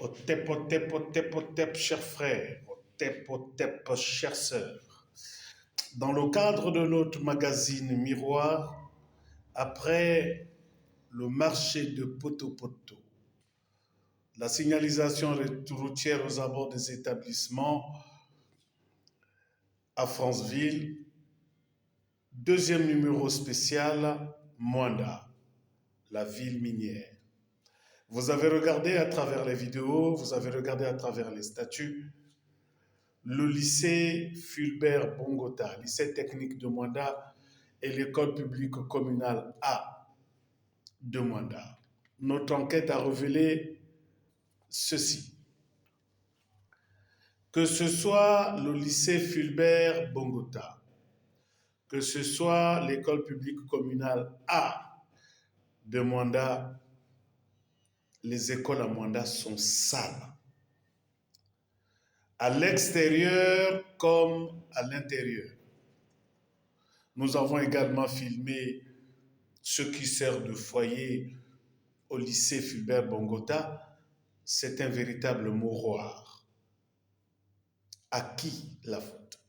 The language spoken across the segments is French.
Otep, otep, otep, otep, chers frères, otep, otep, chères sœurs. Dans le cadre de notre magazine Miroir, après le marché de Poto-Poto, la signalisation routière aux abords des établissements à Franceville, deuxième numéro spécial, Moanda, la ville minière. Vous avez regardé à travers les vidéos, vous avez regardé à travers les statuts, le lycée Fulbert Bongota, lycée technique de Moanda et l'école publique communale A de Moanda. Notre enquête a révélé ceci. Que ce soit le lycée Fulbert Bongota, que ce soit l'école publique communale A de Moanda, les écoles à Moanda sont sales. À l'extérieur comme à l'intérieur. Nous avons également filmé ce qui sert de foyer au lycée Fulbert Bongota. C'est un véritable mouroir. À qui la faute?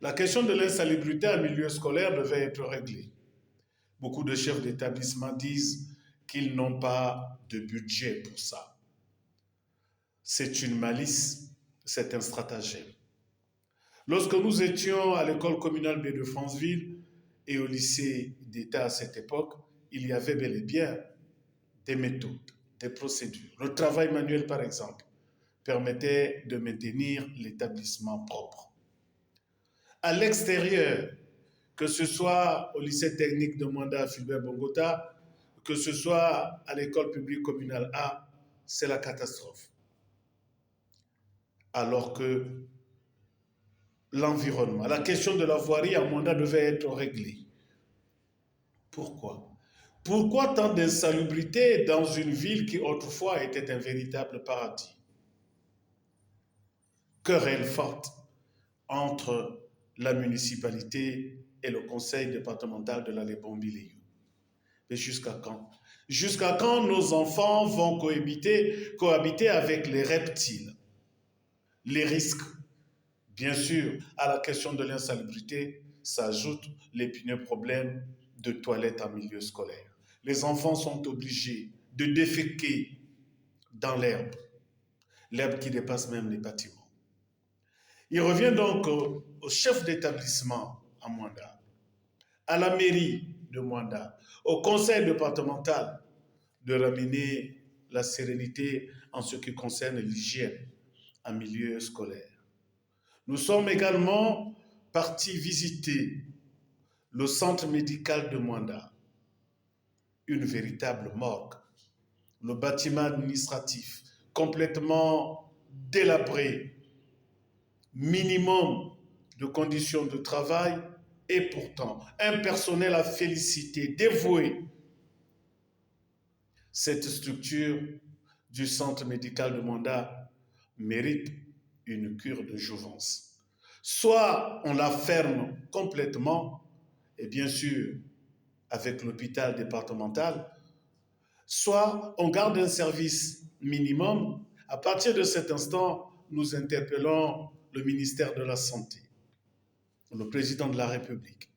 La question de l'insalubrité en milieu scolaire devait être réglée. Beaucoup de chefs d'établissement disent qu'ils n'ont pas de budget pour ça. C'est une malice, c'est un stratagème. Lorsque nous étions à l'école communale B de Franceville et au lycée d'État à cette époque, il y avait bel et bien des méthodes, des procédures. Le travail manuel, par exemple, permettait de maintenir l'établissement propre. À l'extérieur, que ce soit au lycée technique de Moanda à Fulbert Bongota, que ce soit à l'école publique communale A, c'est la catastrophe. Alors que l'environnement, la question de la voirie à Moanda devait être réglée. Pourquoi? Pourquoi tant d'insalubrité dans une ville qui autrefois était un véritable paradis? Querelle forte entre la municipalité et le conseil départemental de la Lébombilé. Mais jusqu'à quand? Jusqu'à quand nos enfants vont cohabiter avec les reptiles? Les risques, bien sûr, à la question de l'insalubrité s'ajoutent l'épineux problème de toilettes en milieu scolaire. Les enfants sont obligés de déféquer dans l'herbe qui dépasse même les bâtiments. Il revient donc au chef d'établissement à Moanda, à la mairie de Moanda, au conseil départemental de ramener la sérénité en ce qui concerne l'hygiène en milieu scolaire. Nous sommes également partis visiter le centre médical de Moanda, une véritable morgue, le bâtiment administratif complètement délabré, minimum de conditions de travail et pourtant un personnel à féliciter, dévoué. Cette structure du centre médical de Moanda mérite une cure de jouvence. Soit on la ferme complètement, et bien sûr avec l'hôpital départemental, soit on garde un service minimum. À partir de cet instant, nous interpellons le ministère de la Santé, le président de la République,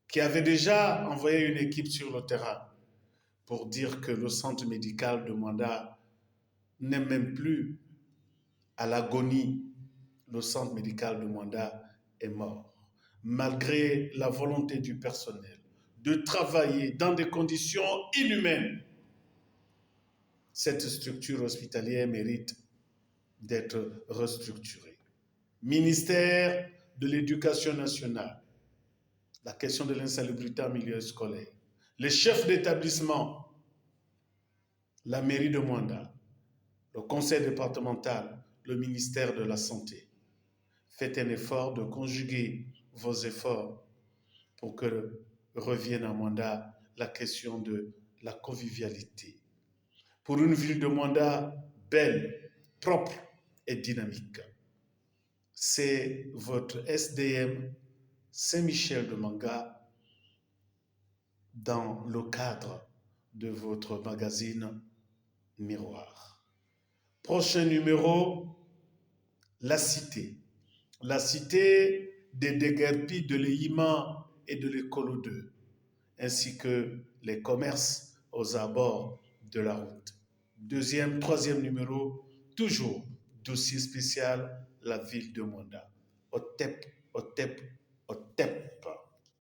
qui avait déjà envoyé une équipe sur le terrain pour dire que le centre médical de Moanda n'est même plus à l'agonie. Le centre médical de Moanda est mort, malgré la volonté du personnel de travailler dans des conditions inhumaines. Cette structure hospitalière mérite d'être restructurée. Ministère de l'Éducation nationale, la question de l'insalubrité en milieu scolaire, les chefs d'établissement, la mairie de Moanda, le conseil départemental, le ministère de la Santé. Faites un effort de conjuguer vos efforts pour que revienne à Moanda la question de la convivialité. Pour une ville de Moanda belle, propre et dynamique. C'est votre SDM Saint-Michel de Manga dans le cadre de votre magazine Miroir. Prochain numéro, la cité. La cité des déguerpis de l'Eïma et de l'Écolo 2, ainsi que les commerces aux abords de la route. Troisième numéro, toujours dossier spécial, la ville de Monda. Otep, Otep, Otep.